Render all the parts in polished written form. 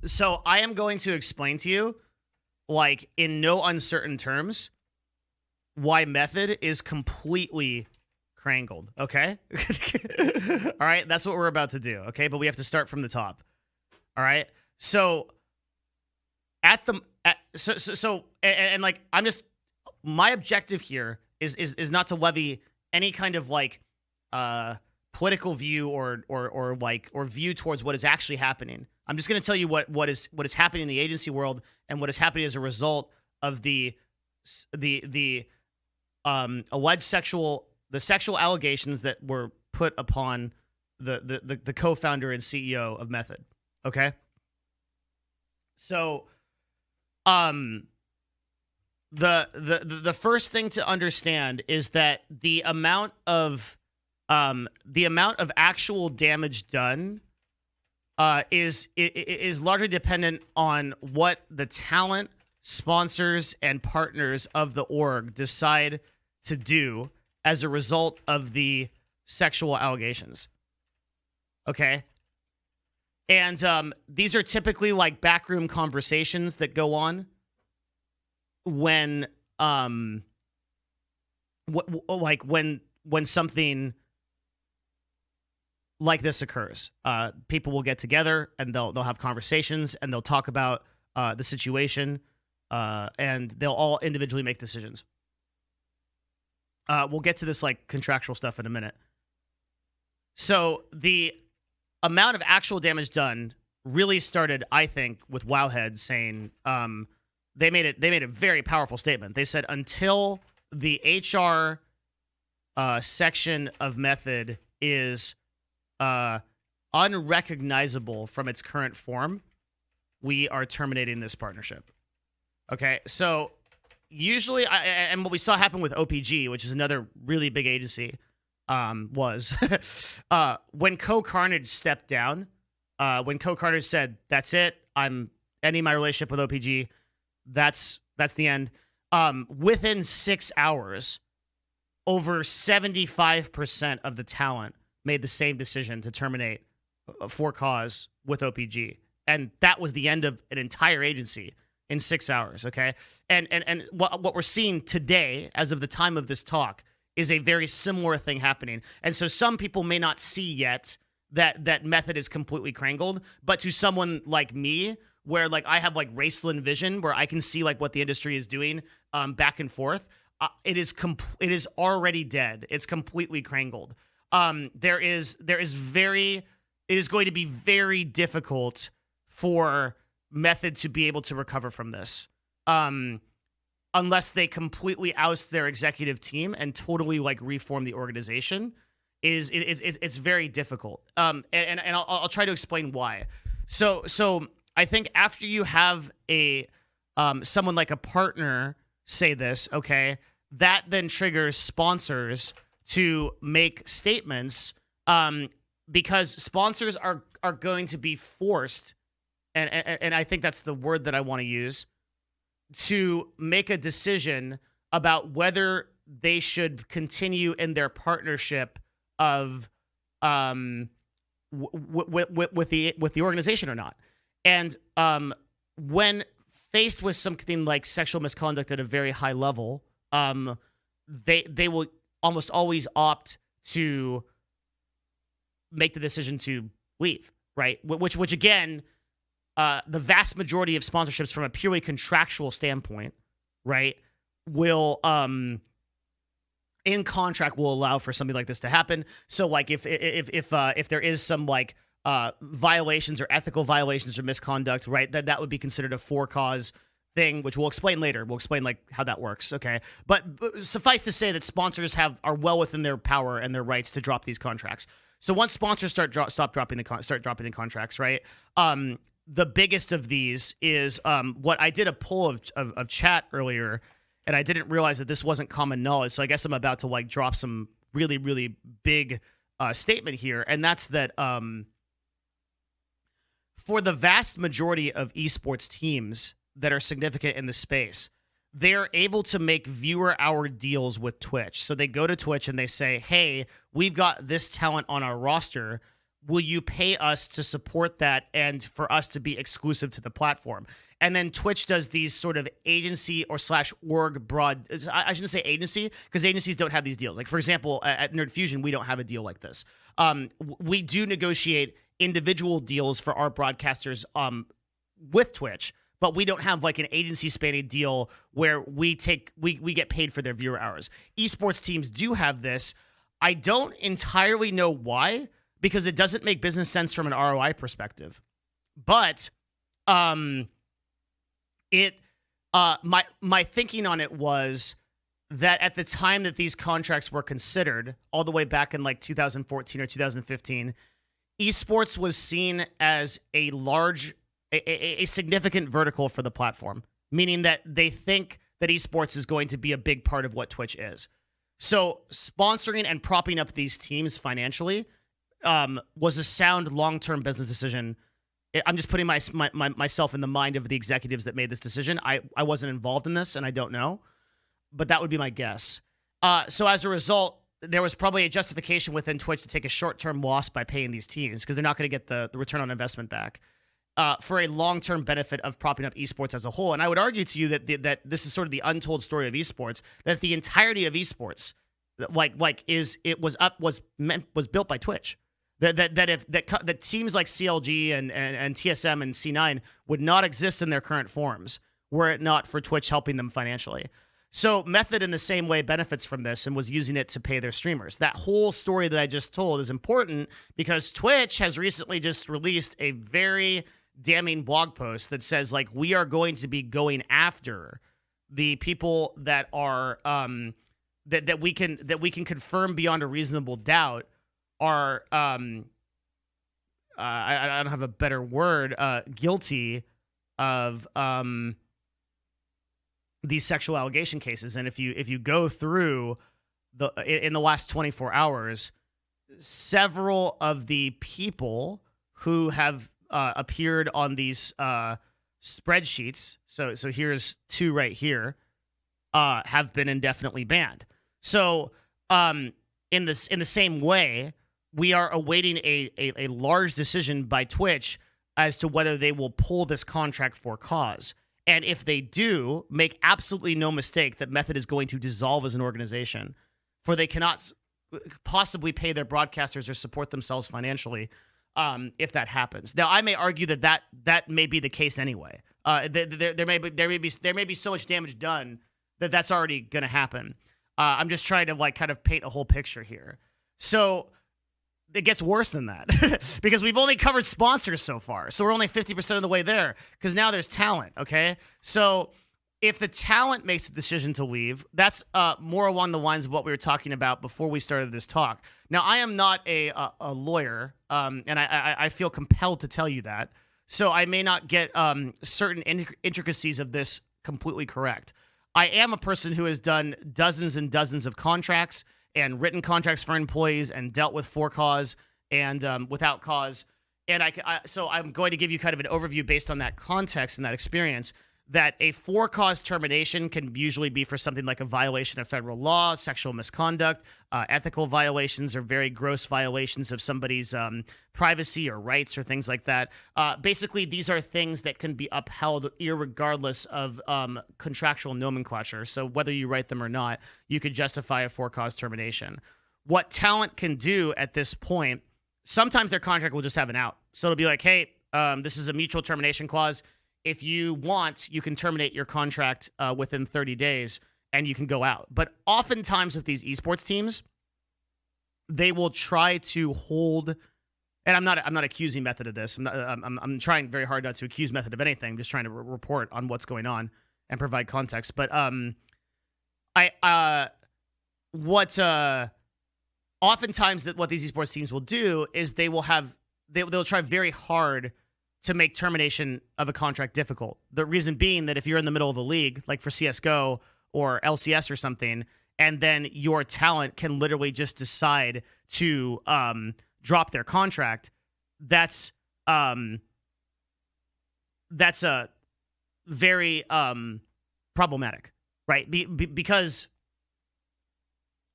So I am going to explain to you, like, in no uncertain terms, why Method is completely crangled, okay? All right, that's what we're about to do, okay? But we have to start from the top. All right? So like, I'm just, my objective here is not to levy any kind of like political view or view towards what is actually happening. I'm just going to tell you what is happening in the agency world and what is happening as a result of the alleged sexual allegations that were put upon the co-founder and CEO of Method. Okay? So the first thing to understand is that the amount of actual damage done is largely dependent on what the talent, sponsors, and partners of the org decide to do as a result of the sexual allegations. Okay? And these are typically like backroom conversations that go on when when something like this occurs. People will get together and they'll have conversations and they'll talk about the situation, and they'll all individually make decisions. We'll get to this like contractual stuff in a minute. So the amount of actual damage done really started, I think, with Wowhead saying they made a very powerful statement. They said until the HR section of Method is unrecognizable from its current form, we are terminating this partnership. Okay, so usually, and what we saw happen with OPG, which is another really big agency, was when Co-Carnage stepped down, when Co-Carnage said, that's it, I'm ending my relationship with OPG, that's the end. Within 6 hours, over 75% of the talent made the same decision to terminate for cause with OPG. And that was the end of an entire agency in 6 hours, okay? And what we're seeing today, as of the time of this talk, is a very similar thing happening. And so some people may not see yet that Method is completely crangled, but to someone like me, where like I have like Raceland vision, where I can see like what the industry is doing back and forth, it is already dead. It's completely crangled. It is going to be very difficult for Method to be able to recover from this, unless they completely oust their executive team and totally like reform the organization. It's very difficult. And I'll try to explain why. So I think after you have someone like a partner say this, okay, that then triggers sponsors to make statements, because sponsors are going to be forced, and I think that's the word that I want to use, to make a decision about whether they should continue in their partnership of with the organization or not. And when faced with something like sexual misconduct at a very high level, they will almost always opt to make the decision to leave, right? Which again, the vast majority of sponsorships from a purely contractual standpoint, right, will in contract will allow for something like this to happen. So like if there is some like violations or ethical violations or misconduct, right, that would be considered a for cause thing, which we'll explain later. We'll explain like how that works, okay? But suffice to say that sponsors are well within their power and their rights to drop these contracts. So once sponsors start dropping the contracts, right? The biggest of these is what I did a poll of chat earlier, and I didn't realize that this wasn't common knowledge. So I guess I'm about to like drop some really, really big statement here, and that's that for the vast majority of esports teams that are significant in the space, they're able to make viewer hour deals with Twitch. So they go to Twitch and they say, hey, we've got this talent on our roster. will you pay us to support that and for us to be exclusive to the platform? And then Twitch does these sort of agency or /org broad. I shouldn't say agency because agencies don't have these deals. Like, for example, at Nerd Fusion, we don't have a deal like this. We do negotiate individual deals for our broadcasters with Twitch, but we don't have like an agency spanning deal where we get paid for their viewer hours. Esports teams do have this. I don't entirely know why, because it doesn't make business sense from an ROI perspective. But my thinking on it was that at the time that these contracts were considered, all the way back in like 2014 or 2015, esports was seen as a significant vertical for the platform, meaning that they think that esports is going to be a big part of what Twitch is. So sponsoring and propping up these teams financially was a sound long-term business decision. I'm just putting myself in the mind of the executives that made this decision. I wasn't involved in this, and I don't know, but that would be my guess. So as a result, there was probably a justification within Twitch to take a short-term loss by paying these teams because they're not going to get the return on investment back for a long-term benefit of propping up esports as a whole. And I would argue to you that this is sort of the untold story of esports, that the entirety of esports was built by Twitch. That teams like CLG and TSM and C9 would not exist in their current forms were it not for Twitch helping them financially. So Method in the same way benefits from this and was using it to pay their streamers. That whole story that I just told is important because Twitch has recently just released a very damning blog post that says, like, we are going to be going after the people that are that we can confirm beyond a reasonable doubt are I don't have a better word, guilty of these sexual allegation cases. And if you go through in the last 24 hours, several of the people who have appeared on these spreadsheets, so here's two right here, have been indefinitely banned. So in the same way, we are awaiting a large decision by Twitch as to whether they will pull this contract for cause. And if they do, make absolutely no mistake that Method is going to dissolve as an organization, for they cannot possibly pay their broadcasters or support themselves financially if that happens. Now, I may argue that may be the case anyway. There may be so much damage done that that's already going to happen. I'm just trying to kind of paint a whole picture here. So it gets worse than that because we've only covered sponsors so far. So we're only 50% of the way there because now there's talent, okay? So if the talent makes the decision to leave, that's more along the lines of what we were talking about before we started this talk. Now, I am not a lawyer, and I feel compelled to tell you that. So I may not get certain intricacies of this completely correct. I am a person who has done dozens and dozens of contracts and written contracts for employees and dealt with for cause and without cause. And so I'm going to give you kind of an overview based on that context and that experience, that a for cause termination can usually be for something like a violation of federal law, sexual misconduct, ethical violations, or very gross violations of somebody's privacy or rights or things like that. Basically, these are things that can be upheld irregardless of contractual nomenclature. So whether you write them or not, you could justify a for cause termination. What talent can do at this point, sometimes their contract will just have an out. So it'll be like, hey, this is a mutual termination clause. If you want, you can terminate your contract within 30 days and you can go out. But oftentimes with these esports teams, they will try to hold, and I'm not accusing Method of this. I'm trying very hard not to accuse Method of anything. I'm just trying to report on what's going on and provide context. But oftentimes what these esports teams will do is they'll try very hard to make termination of a contract difficult. The reason being that if you're in the middle of a league, like for CSGO or LCS or something, and then your talent can literally just decide to drop their contract, that's a very problematic, right? Because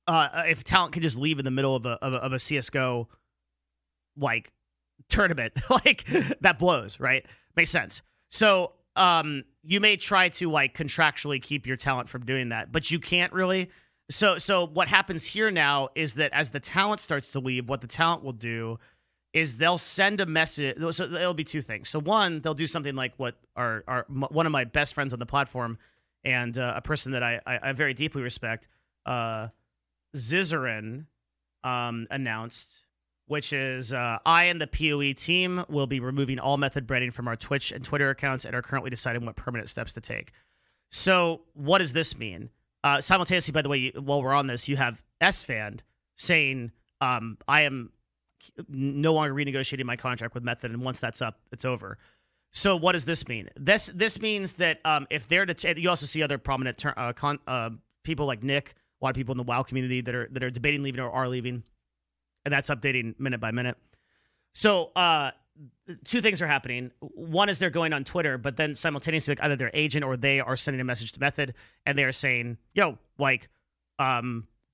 if talent can just leave in the middle of a CSGO tournament. Like, that blows, right? Makes sense. So you may try to like contractually keep your talent from doing that, but you can't really. So what happens here now is that as the talent starts to leave, what the talent will do is they'll send a message. So it'll be two things. So one, they'll do something like what one of my best friends on the platform and a person that I very deeply respect, Zizaran, announced, which is I and the PoE team will be removing all method branding from our Twitch and Twitter accounts and are currently deciding what permanent steps to take. So what does this mean? Simultaneously, by the way, while we're on this, you have Esfand saying, I am no longer renegotiating my contract with Method, and once that's up, it's over. So what does this mean? This means that if they're you also see other prominent people like Nick, a lot of people in the WoW community that are debating leaving or are leaving, and that's updating minute by minute. So two things are happening. One is they're going on Twitter, but then simultaneously, like, either their agent or they are sending a message to Method, and they are saying, "Yo, like,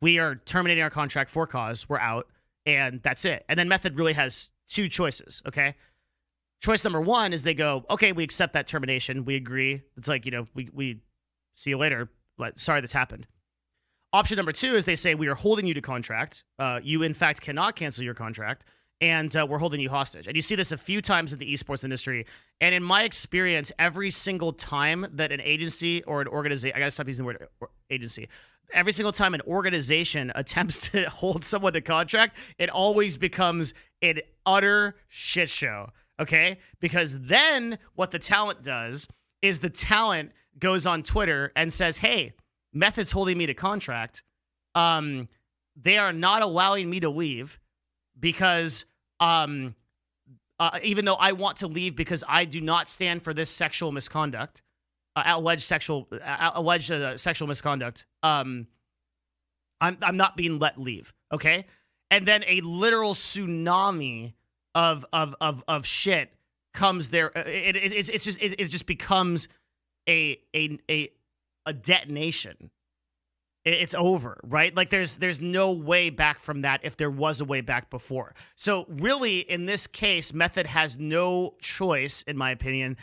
we are terminating our contract for cause. We're out." And that's it. And then Method really has two choices, okay? Choice number one is they go, okay, we accept that termination. We agree. It's like, we see you later. But sorry this happened. Option number two is they say, we are holding you to contract. You, in fact, cannot cancel your contract. And we're holding you hostage. And you see this a few times in the esports industry. And in my experience, every single time that an agency or an organization, I got to stop using the word agency. Every single time an organization attempts to hold someone to contract, it always becomes an utter shit show, okay? Because then what the talent does is the talent goes on Twitter and says, hey, Method's holding me to contract. They are not allowing me to leave because even though I want to leave because I do not stand for this sexual misconduct, alleged sexual misconduct, I'm not being let leave, okay? And then a literal tsunami of shit comes there. It just becomes a detonation. It's over, right? Like there's no way back from that if there was a way back before. So really, in this case, Method has no choice, in my opinion,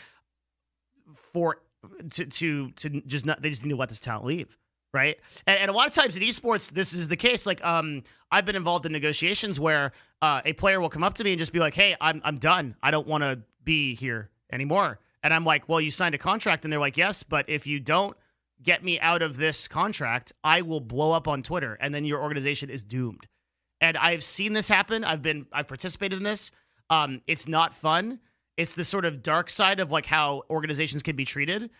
to just not. They just need to let this talent leave, right? And a lot of times in esports, this is the case. Like I've been involved in negotiations where a player will come up to me and just be like, "Hey, I'm done. I don't want to be here anymore." And I'm like, "Well, you signed a contract," and they're like, "Yes, but if you don't get me out of this contract, I will blow up on Twitter, and then your organization is doomed." And I've seen this happen. I've participated in this. It's not fun. It's the sort of dark side of like how organizations can be treated,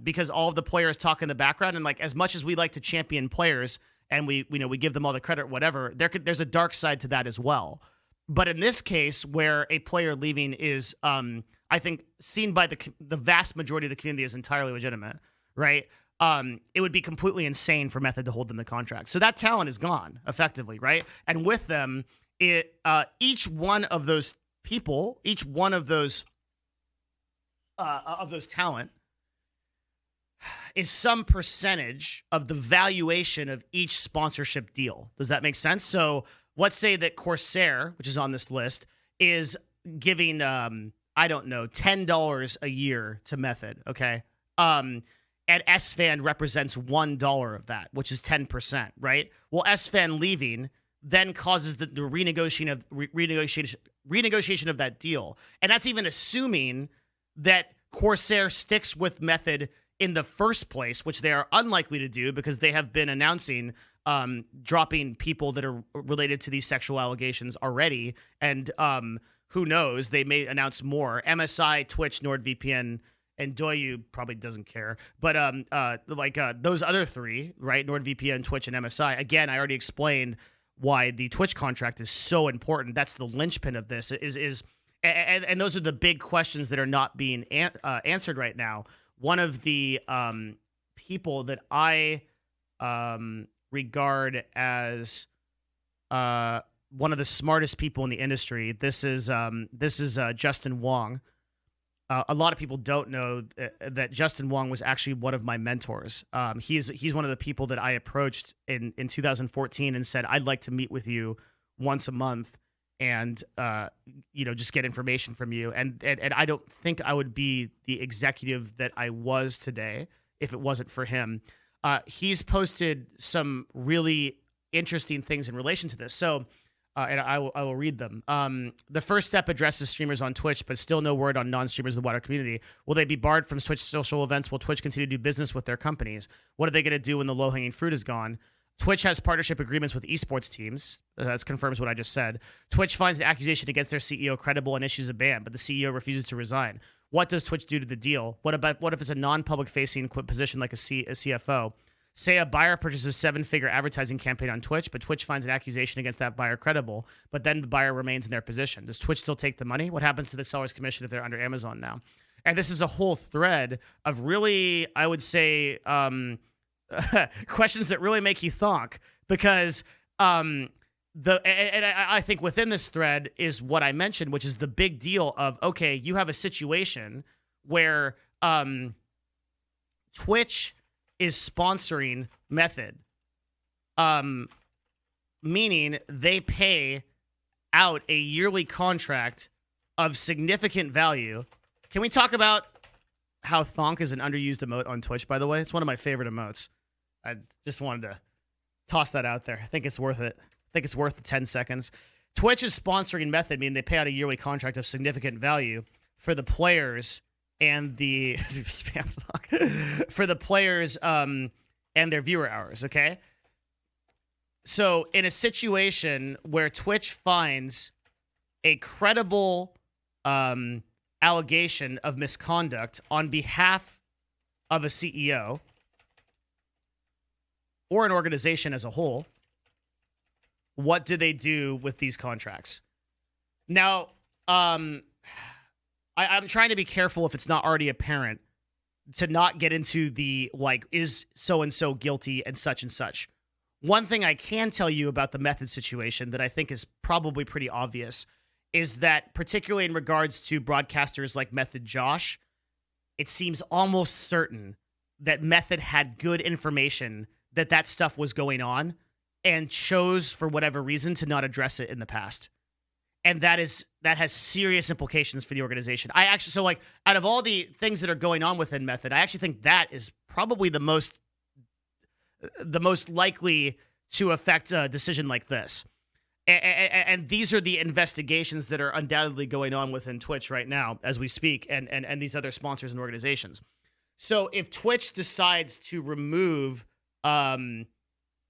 because all of the players talk in the background, and like as much as we like to champion players and we give them all the credit, whatever, there's a dark side to that as well. But in this case, where a player leaving is, I think, seen by the vast majority of the community as entirely legitimate, right? It would be completely insane for Method to hold them the contract. So that talent is gone, effectively, right? And with them, each one of those people, each one of those talent is some percentage of the valuation of each sponsorship deal. Does that make sense? So let's say that Corsair, which is on this list, is giving, I don't know, $10 a year to Method, okay? And Esfand represents $1 of that, which is 10%, right? Well, Esfand leaving then causes the renegotiation of that deal. And that's even assuming that Corsair sticks with Method in the first place, which they are unlikely to do because they have been announcing dropping people that are related to these sexual allegations already. And who knows, they may announce more. MSI, Twitch, NordVPN, and Doyu probably doesn't care. But those other three, right? NordVPN, Twitch, and MSI. Again, I already explained why the Twitch contract is so important. That's the linchpin of this. And those are the big questions that are not being answered right now. One of the people that I regard as one of the smartest people in the industry. This is Justin Wong. A lot of people don't know that Justin Wong was actually one of my mentors. He's one of the people that I approached in 2014 and said, I'd like to meet with you once a month and just get information from you. And I don't think I would be the executive that I was today if it wasn't for him. He's posted some really interesting things in relation to this. So, and I will read them. The first step addresses streamers on Twitch, but still no word on non-streamers in the wider community. Will they be barred from Twitch social events? Will Twitch continue to do business with their companies? What are they going to do when the low-hanging fruit is gone? Twitch has partnership agreements with esports teams. That confirms what I just said. Twitch finds an accusation against their CEO credible and issues a ban, but the CEO refuses to resign. What does Twitch do to the deal? What if it's a non-public facing position like a CFO? Say a buyer purchases a 7-figure advertising campaign on Twitch, but Twitch finds an accusation against that buyer credible, but then the buyer remains in their position. Does Twitch still take the money? What happens to the seller's commission if they're under Amazon now? And this is a whole thread of really, I would say, questions that really make you thonk, because I think within this thread is what I mentioned, which is the big deal of, okay, you have a situation where Twitch is sponsoring Method, meaning they pay out a yearly contract of significant value. Can we talk about how thonk is an underused emote on Twitch, by the way? It's one of my favorite emotes. I just wanted to toss that out there. I think it's worth it. I think it's worth the 10 seconds. Twitch is sponsoring Method, meaning they pay out a yearly contract of significant value for the players and the spam talk for the players and their viewer hours, okay? So in a situation where Twitch finds a credible allegation of misconduct on behalf of a CEO or an organization as a whole, what do they do with these contracts? Now, I'm trying to be careful, if it's not already apparent, to not get into the, like, is so-and-so guilty and such. One thing I can tell you about the Method situation that I think is probably pretty obvious is that, particularly in regards to broadcasters like Method Josh, it seems almost certain that Method had good information that stuff was going on and chose, for whatever reason, to not address it in the past. And that has serious implications for the organization. Out of all the things that are going on within Method, I actually think that is probably the most likely to affect a decision like this. And these are the investigations that are undoubtedly going on within Twitch right now as we speak, and these other sponsors and organizations. So if Twitch decides to remove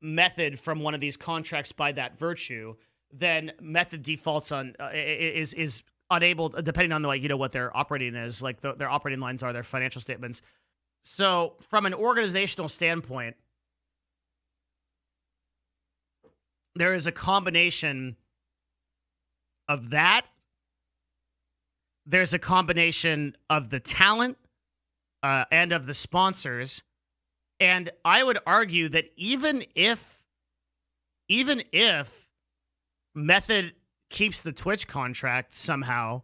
Method from one of these contracts by that virtue, then Method defaults on is unable, depending on what their operating is, like their operating lines are, their financial statements. So from an organizational standpoint, there is a combination of that. There's a combination of the talent and of the sponsors. And I would argue that even if Method keeps the Twitch contract somehow,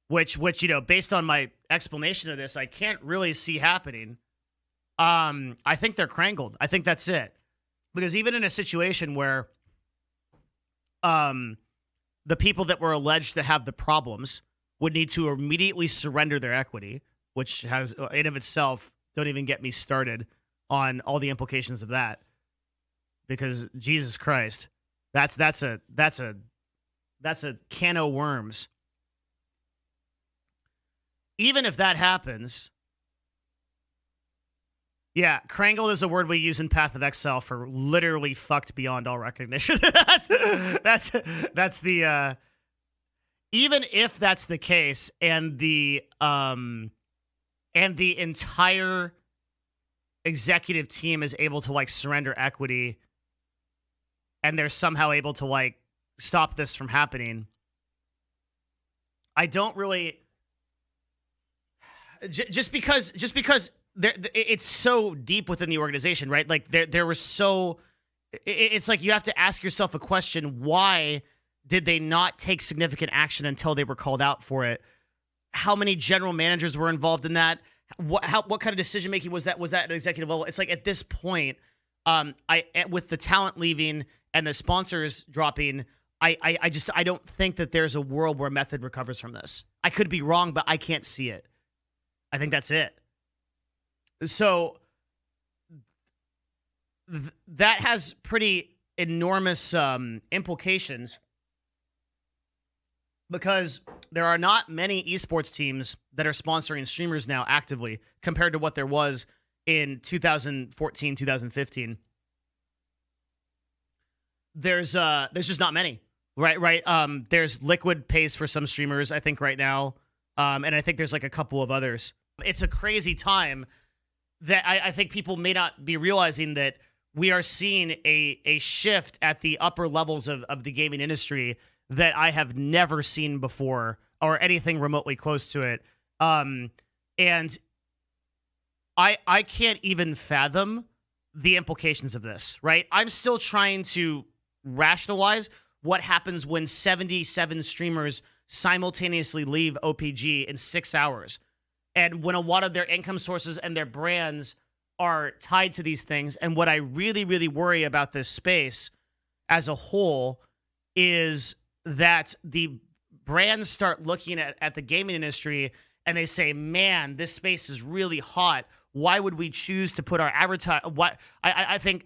which based on my explanation of this, I can't really see happening. I think they're crangled. I think that's it. Because even in a situation where the people that were alleged to have the problems would need to immediately surrender their equity, which has, in of itself, don't even get me started on all the implications of that. Because Jesus Christ, that's a can of worms. Even if that happens, yeah, crangled is a word we use in Path of Exile for literally fucked beyond all recognition. that's the even if that's the case, and the entire executive team is able to surrender equity, and they're somehow able to stop this from happening, I don't really just because it's so deep within the organization, right? There was so, it's like you have to ask yourself a question: why did they not take significant action until they were called out for it? How many general managers were involved in that? What kind of decision making was that? Was that at an executive level? It's like at this point, with the talent leaving and the sponsors dropping, I don't think that there's a world where Method recovers from this. I could be wrong, but I can't see it. I think that's it. So that has pretty enormous implications, because there are not many esports teams that are sponsoring streamers now actively compared to what there was in 2014, 2015. There's just not many. Right. There's Liquid pays for some streamers, I think, right now. And I think there's like a couple of others. It's a crazy time that I think people may not be realizing that we are seeing a shift at the upper levels of the gaming industry that I have never seen before, or anything remotely close to it. And I can't even fathom the implications of this, right? I'm still trying to rationalize what happens when 77 streamers simultaneously leave OPG in 6 hours. And when a lot of their income sources and their brands are tied to these things. And what I really, really worry about this space as a whole is that the brands start looking at the gaming industry and they say, man, this space is really hot. Why would we choose to put our I think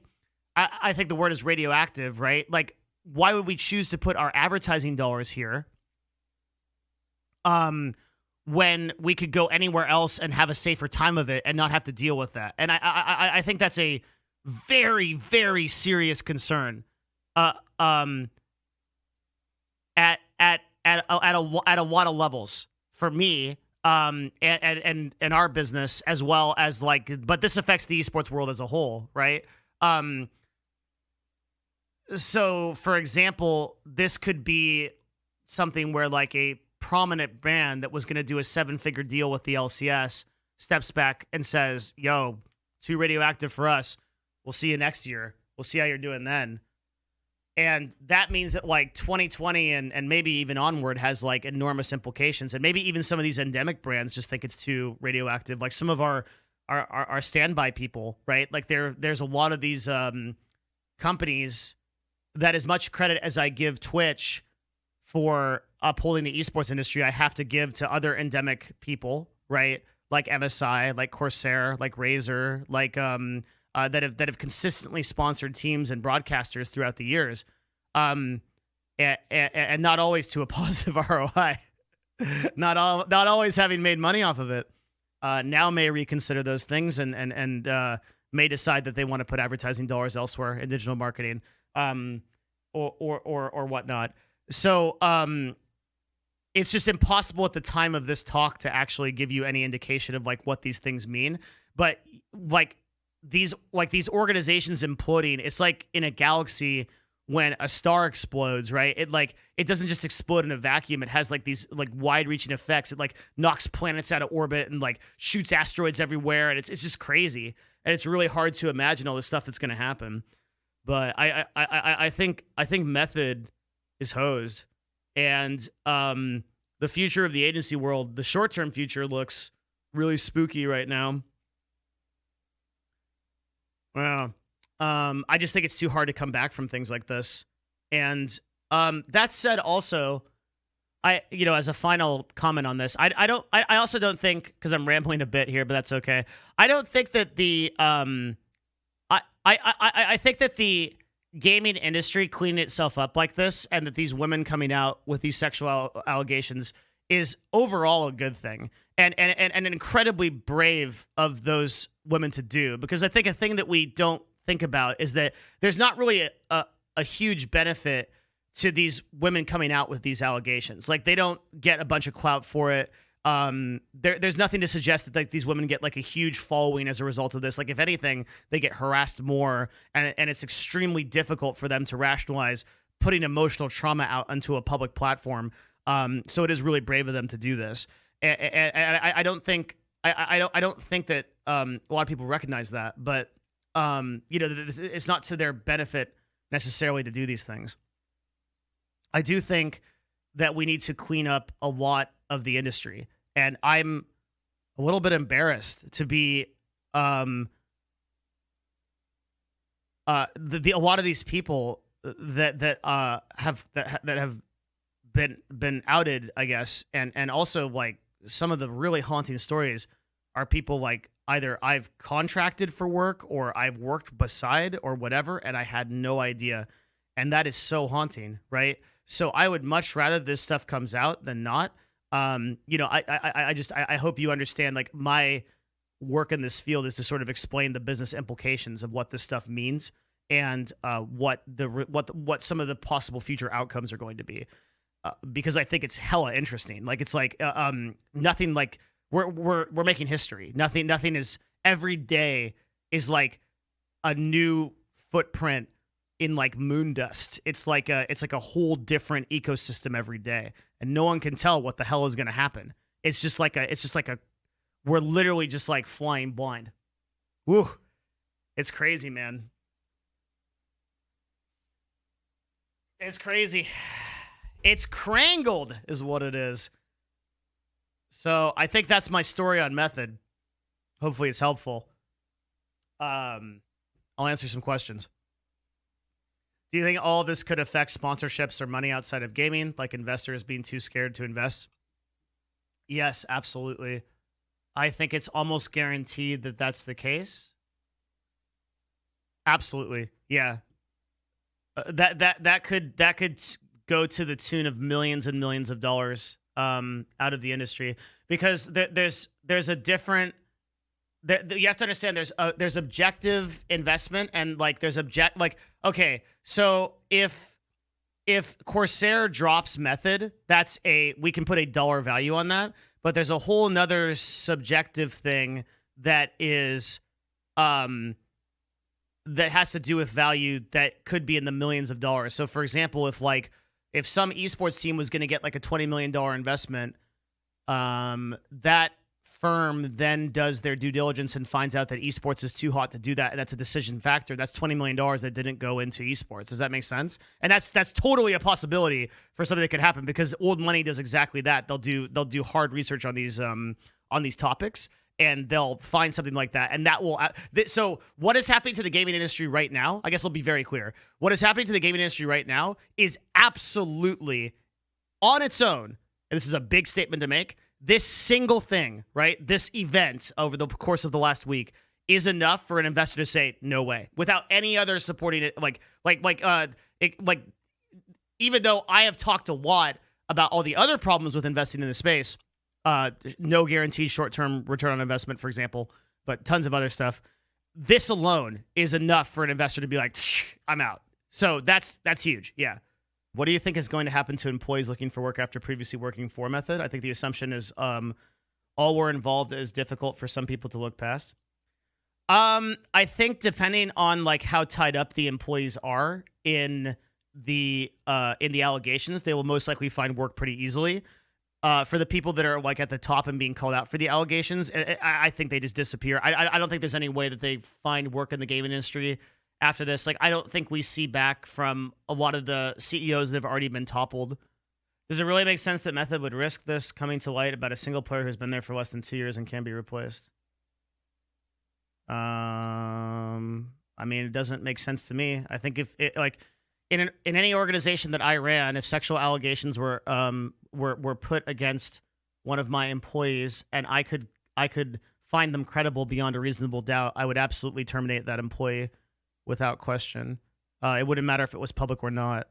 the word is radioactive, right? Like, why would we choose to put our advertising dollars here when we could go anywhere else and have a safer time of it and not have to deal with that? And I think that's a very, very serious concern at a lot of levels for me and our business, as well as but this affects the esports world as a whole, right? So, for example, this could be something where like a prominent brand that was going to do a 7-figure deal with the LCS steps back and says, yo, too radioactive for us. We'll see you next year. We'll see how you're doing then. And that means that like 2020 and maybe even onward has like enormous implications. And maybe even some of these endemic brands just think it's too radioactive. Like some of our standby people, right? Like there's a lot of these companies that, as much credit as I give Twitch for upholding the esports industry, I have to give to other endemic people, right? Like MSI, like Corsair, like Razer, like that have consistently sponsored teams and broadcasters throughout the years, and not always to a positive ROI, not always having made money off of it. Now may reconsider those things and may decide that they want to put advertising dollars elsewhere in digital marketing, or whatnot. So it's just impossible at the time of this talk to actually give you any indication of like what these things mean. But these organizations imploding, it's like in a galaxy when a star explodes, right? It doesn't just explode in a vacuum. It has like these like wide-reaching effects. It like knocks planets out of orbit and like shoots asteroids everywhere, and it's just crazy. And it's really hard to imagine all this stuff that's going to happen. But I think Method is hosed, and the future of the agency world, the short-term future, looks really spooky right now. Well, I just think it's too hard to come back from things like this. And that said, also, as a final comment on this, I also don't think, because I'm rambling a bit here, but that's okay. I don't think that the I think that the gaming industry cleaning itself up like this, and that these women coming out with these sexual allegations, is overall a good thing, and incredibly brave of those women to do. Because I think a thing that we don't think about is that there's not really a huge benefit to these women coming out with these allegations. Like, they don't get a bunch of clout for it. There's nothing to suggest that like these women get like a huge following as a result of this. Like, if anything, they get harassed more, and it's extremely difficult for them to rationalize putting emotional trauma out onto a public platform. So it is really brave of them to do this. And I don't think that a lot of people recognize that, but it's not to their benefit necessarily to do these things. I do think that we need to clean up a lot of the industry, and I'm a little bit embarrassed to be a lot of these people have been outed, I guess, and also like some of the really haunting stories are people like either I've contracted for work or I've worked beside or whatever, and I had no idea, and that is so haunting, right? So I would much rather this stuff comes out than not. I hope you understand, like, my work in this field is to sort of explain the business implications of what this stuff means and what some of the possible future outcomes are going to be. Because I think it's hella interesting. Like, it's like nothing, like we're making history. Nothing is, every day is like a new footprint in like moon dust. It's like a whole different ecosystem every day, and no one can tell what the hell is going to happen. It's just like we're literally just like flying blind. Woo. It's crazy, man. It's crazy. It's crangled is what it is. So I think that's my story on Method. Hopefully it's helpful. I'll answer some questions. Do you think all of this could affect sponsorships or money outside of gaming, like investors being too scared to invest? Yes, absolutely. I think it's almost guaranteed that that's the case. Absolutely. Yeah. That could go to the tune of millions and millions of dollars out of the industry, because there's a different, you have to understand there's objective investment and like there's okay, so if Corsair drops Method, we can put a dollar value on that, but there's a whole nother subjective thing that is that has to do with value that could be in the millions of dollars. So for example, if some esports team was going to get like a $20 million investment, that firm then does their due diligence and finds out that esports is too hot to do that, and that's a decision factor. That's $20 million that didn't go into esports. Does that make sense? And that's totally a possibility for something that could happen, because old money does exactly that. They'll do hard research on these topics, and they'll find something like that, and that will. So what is happening to the gaming industry right now? I guess I'll be very clear. What is happening to the gaming industry right now is absolutely on its own, and this is a big statement to make, this single thing, right? This event over the course of the last week is enough for an investor to say no way, without any other supporting it. Even though I have talked a lot about all the other problems with investing in the space. No guaranteed short-term return on investment, for example, but tons of other stuff. This alone is enough for an investor to be like, I'm out. So that's huge. Yeah. What do you think is going to happen to employees looking for work after previously working for Method? I think the assumption is all were involved is difficult for some people to look past. I think depending on like how tied up the employees are in the allegations, they will most likely find work pretty easily. For the people that are like at the top and being called out for the allegations, I think they just disappear. I don't think there's any way that they find work in the gaming industry after this. Like, I don't think we see back from a lot of the CEOs that have already been toppled. Does it really make sense that Method would risk this coming to light about a single player who's been there for less than 2 years and can be replaced? I mean, it doesn't make sense to me. I think if it, like, in any organization that I ran, if sexual allegations were put against one of my employees and I could find them credible beyond a reasonable doubt, I would absolutely terminate that employee without question. It wouldn't matter if it was public or not.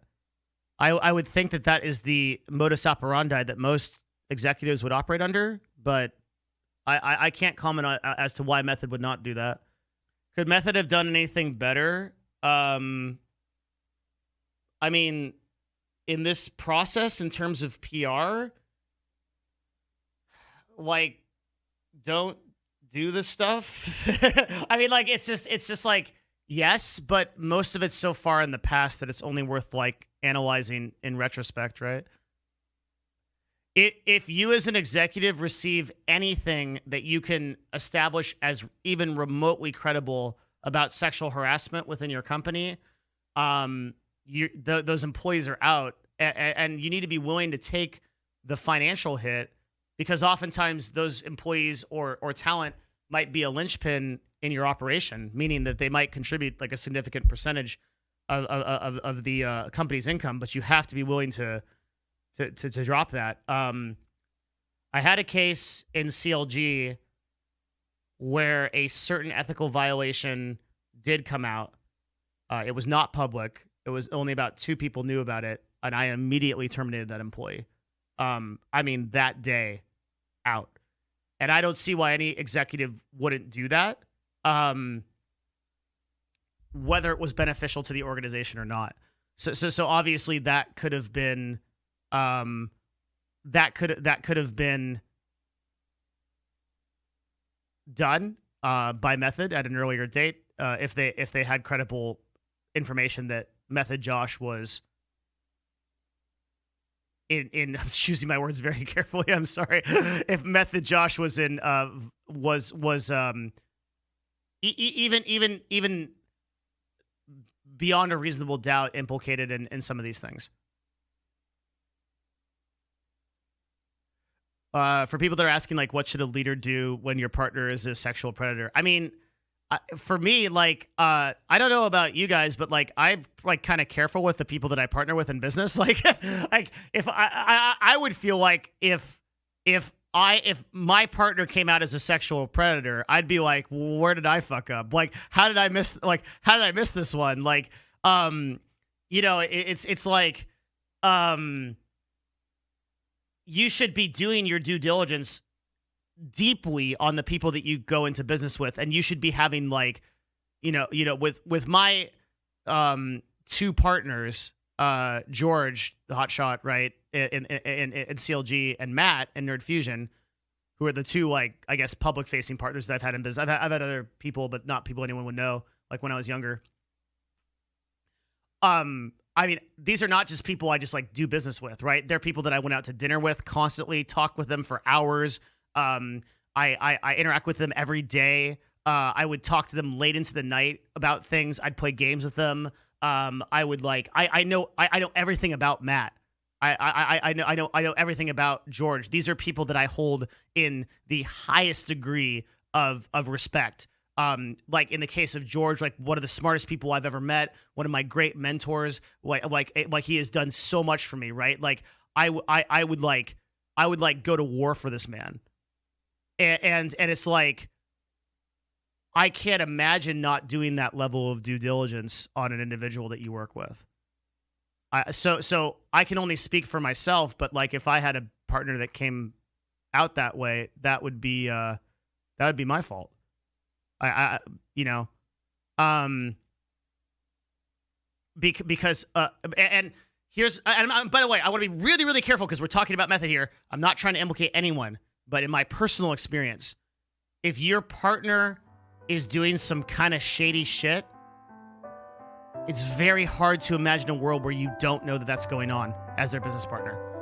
I would think that is the modus operandi that most executives would operate under, but I can't comment on, as to why Method would not do that. Could Method have done anything better? I mean, in this process, in terms of PR, like, don't do this stuff. I mean, like, it's just like, yes, but most of it's so far in the past that it's only worth like analyzing in retrospect, right? If you as an executive receive anything that you can establish as even remotely credible about sexual harassment within your company, those employees are out, and you need to be willing to take the financial hit, because oftentimes those employees or talent might be a linchpin in your operation, meaning that they might contribute like a significant percentage of the company's income, but you have to be willing to drop that. I had a case in CLG where a certain ethical violation did come out. It was not public. It was only about 2 people knew about it, and I immediately terminated that employee. I mean, that day, out. And I don't see why any executive wouldn't do that, whether it was beneficial to the organization or not. So obviously that could have been, that could have been done by Method at an earlier date, if they had credible information that Method Josh was in I'm choosing my words very carefully. I'm sorry. If Method Josh was in even beyond a reasonable doubt implicated in some of these things. For people that are asking, like, what should a leader do when your partner is a sexual predator? I mean, for me, like, I don't know about you guys, but like, I'm like kind of careful with the people that I partner with in business. Like, like if I would feel like if my partner came out as a sexual predator, I'd be like, well, where did I fuck up? Like, how did I miss this one? Like, you know, it's like, you should be doing your due diligence deeply on the people that you go into business with, and you should be having, like, you know, with my 2 partners, George, the hotshot, right, in CLG, and Matt in Nerd Fusion, who are the 2, like, I guess, public facing partners that I've had in business. I've had other people, but not people anyone would know, like when I was younger. I mean, these are not just people I just like do business with, right? They're people that I went out to dinner with constantly, talk with them for hours. I interact with them every day. I would talk to them late into the night about things. I'd play games with them. I would like, I know everything about Matt. I know everything about George. These are people that I hold in the highest degree of respect. Like in the case of George, like one of the smartest people I've ever met, one of my great mentors, like he has done so much for me, right? Like I would go to war for this man. And it's like, I can't imagine not doing that level of due diligence on an individual that you work with. So I can only speak for myself, but like if I had a partner that came out that way, that would be my fault. Because and here's, and by the way, I want to be really, really careful because we're talking about Method here. I'm not trying to implicate anyone, but in my personal experience, if your partner is doing some kind of shady shit, it's very hard to imagine a world where you don't know that that's going on as their business partner.